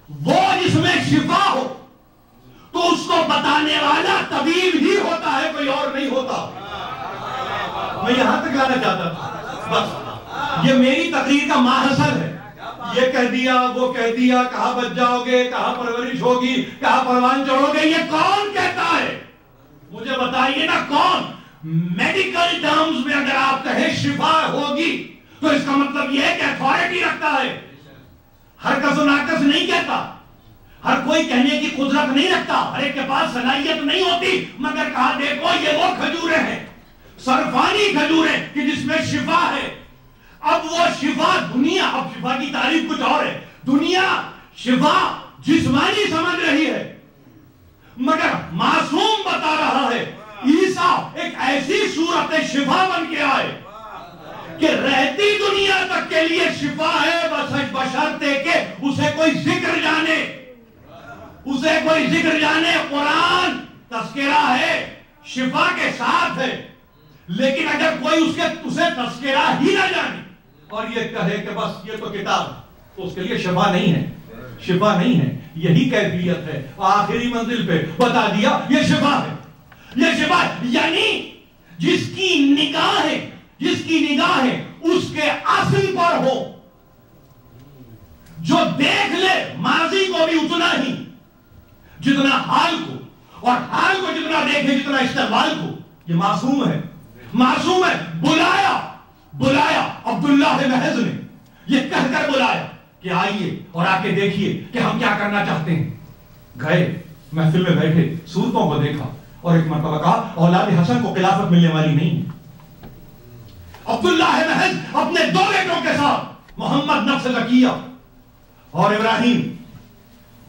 وہ جس میں شفا ہو تو اس کو بتانے والا طبیب ہی ہوتا ہے، کوئی اور نہیں ہوتا۔ میں یہاں تک لانا چاہتا تھا، بس یہ میری تقریر کا ماحصل ہے۔ یہ کہہ دیا، وہ کہہ دیا، کہاں بچ جاؤ گے، کہاں پرورش ہوگی، کہاں پروان چڑھو گے، یہ کون کہتا ہے؟ مجھے بتائیے نا کون؟ میڈیکل ٹرمز میں اگر آپ کہیں شفا ہوگی تو اس کا مطلب یہ ہے کہ اتھارٹی رکھتا ہے، ہر کس و ناقص نہیں کہتا، ہر کوئی کہنے کی قدرت نہیں رکھتا، ہر ایک کے پاس صلاحیت نہیں ہوتی، مگر کہا دیکھو یہ وہ کھجوریں ہیں، صرفانی کھجوریں کہ جس میں شفا ہے۔ اب وہ شفا دنیا، اب شفا کی تعریف کچھ اور ہے، دنیا شفا جسمانی سمجھ رہی ہے، مگر معصوم بتا رہا ہے عیسیٰ ایک ایسی صورت شفا بن کے آئے کہ رہتی دنیا تک کے لیے شفا ہے، بس بشرطے کہ اسے کوئی ذکر جانے، اسے کوئی ذکر جانے۔ قرآن تذکرہ ہے، شفا کے ساتھ ہے، لیکن اگر کوئی اسے تذکرہ ہی نہ جانے اور یہ کہے کہ بس یہ تو کتاب ہے، تو اس کے لیے شفا نہیں ہے، شفا نہیں ہے۔ یہی کیفیت ہے، آخری منزل پہ بتا دیا یہ شفا ہے، یہ شفا ہے، یعنی جس کی نگاہ ہے اس کے اصل پر ہو، جو دیکھ لے ماضی کو بھی اتنا ہی جتنا حال کو، اور حال کو جتنا دیکھے جتنا استقبال کو، یہ معصوم ہے، معصوم ہے۔ بلایا عبداللہ محض نے، یہ کہہ کر بلایا کہ آئیے اور آ کے دیکھیے کہ ہم کیا کرنا چاہتے ہیں۔ گئے، محفل میں بیٹھے، صورتوں کو دیکھا اور ایک مرتبہ کہا اولاد حسن کو خلافت ملنے والی نہیں ہے۔ عبداللہ محض اپنے دو بیٹوں کے ساتھ، محمد نفس زکیہ اور ابراہیم،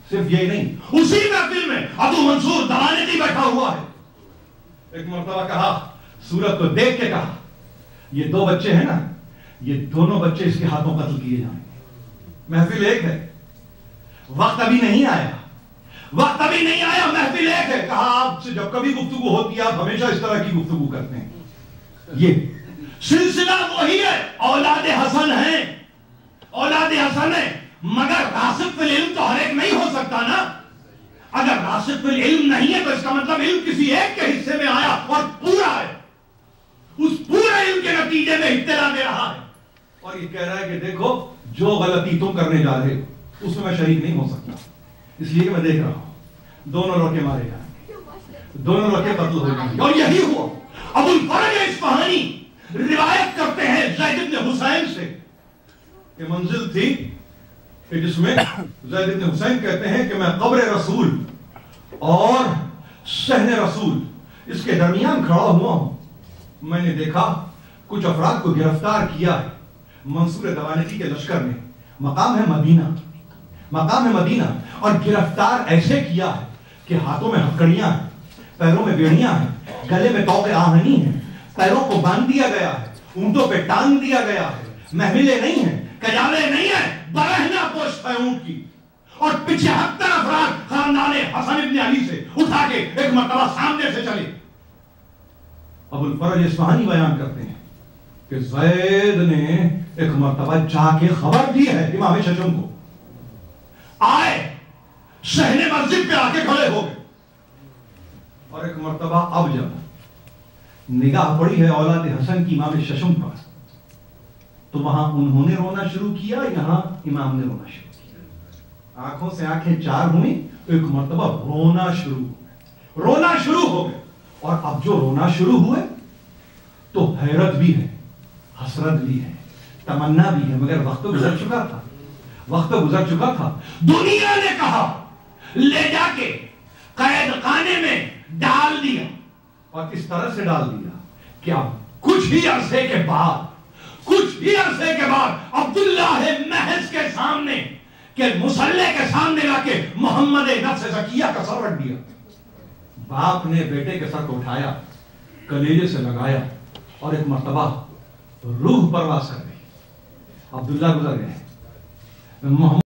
صرف یہ نہیں، اسی محفل میں ابو منصور دوانتی بیٹھا ہوا ہے۔ ایک مرتبہ کہا، صورت کو دیکھ کے کہا یہ دو بچے ہیں نا، یہ دونوں بچے اس کے ہاتھوں قتل کیے جائیں گے۔ محفل ایک ہے، وقت ابھی نہیں آیا، وقت ابھی نہیں آیا، محفل ایک ہے۔ کہا آپ سے جب کبھی گفتگو ہوتی ہے آپ ہمیشہ اس طرح کی گفتگو کرتے ہیں، یہ سلسلہ وہی ہے، اولاد حسن ہیں، اولاد حسن ہے، مگر راسخ فی العلم تو ہر ایک نہیں ہو سکتا نا۔ اگر راسخ فی العلم نہیں ہے تو اس کا مطلب علم کسی ایک کے حصے میں آیا اور پورا ہے، اس پورے علم کے نتیجے میں اطلاع دے رہا ہے، اور یہ کہہ رہا ہے کہ دیکھو جو غلطی تم کرنے جا رہے ہو اس میں میں شریک نہیں ہو سکتا، اس لیے کہ میں دیکھ رہا ہوں دونوں لڑکے مارے جائیں گے، دونوں لڑکے قتل ہو جائیں گے۔ اور یہی ہوا۔ ابو الفرج اصفہانی روایت کرتے ہیں زید بن حسین سے، یہ منزل تھی کہ جس میں زید بن حسین کہتے ہیں کہ میں قبر رسول اور صحن رسول اس کے درمیان کھڑا ہوا ہوں، میں نے دیکھا کچھ افراد کو گرفتار کیا ہے منصور دوانتی کے لشکر نے، مقام ہے مدینہ، مقام ہے مدینہ، اور گرفتار ایسے کیا ہے کہ ہاتھوں میں ہتھکڑیاں ہیں، پیروں میں بیڑیاں ہیں، گلے میں طوق آہنی ہیں، پیروں کو باندھ دیا گیا ہے، اونٹوں پہ ٹانگ دیا گیا ہے، محملیں نہیں ہیں، کجاوے نہیں ہیں، برہنہ پوشت ہے اونٹ کی، اور 75 افراد خاندان حسن ابن علی سے اٹھا کے ایک مرتبہ سامنے سے چلے۔ ابو الفرج اصفہانی بیان کرتے ہیں کہ زید نے ایک مرتبہ جا کے خبر دی ہے امام ششم کو، آئے صحن مسجد پہ آ کے کھڑے ہو گئے، اور ایک مرتبہ اب جب نگاہ پڑی ہے اولاد حسن کی امام ششم پر، تو وہاں انہوں نے رونا شروع کیا، یہاں امام نے رونا شروع کیا، آنکھوں سے آنکھیں چار ہوئیں، ایک مرتبہ رونا شروع ہو گئے، اور اب جو رونا شروع ہوئے تو حیرت بھی ہے، حسرت بھی ہے، تمنا بھی ہے، مگر وقت تو گزر چکا تھا، وقت تو گزر چکا تھا۔ دنیا نے کہا لے جا کے قید خانے میں ڈال دیا، اور اس طرح سے ڈال دیا کہ اب کچھ ہی عرصے کے بعد عبداللہ محض کے سامنے کہ مسلح کے سامنے لا کے محمد نفس زکیہ کا سر رکھ دیا۔ باپ نے بیٹے کے سر کو اٹھایا، کلیجے سے لگایا، اور ایک مرتبہ روح پرواز کر گئی، عبداللہ گزر گئے۔ محمد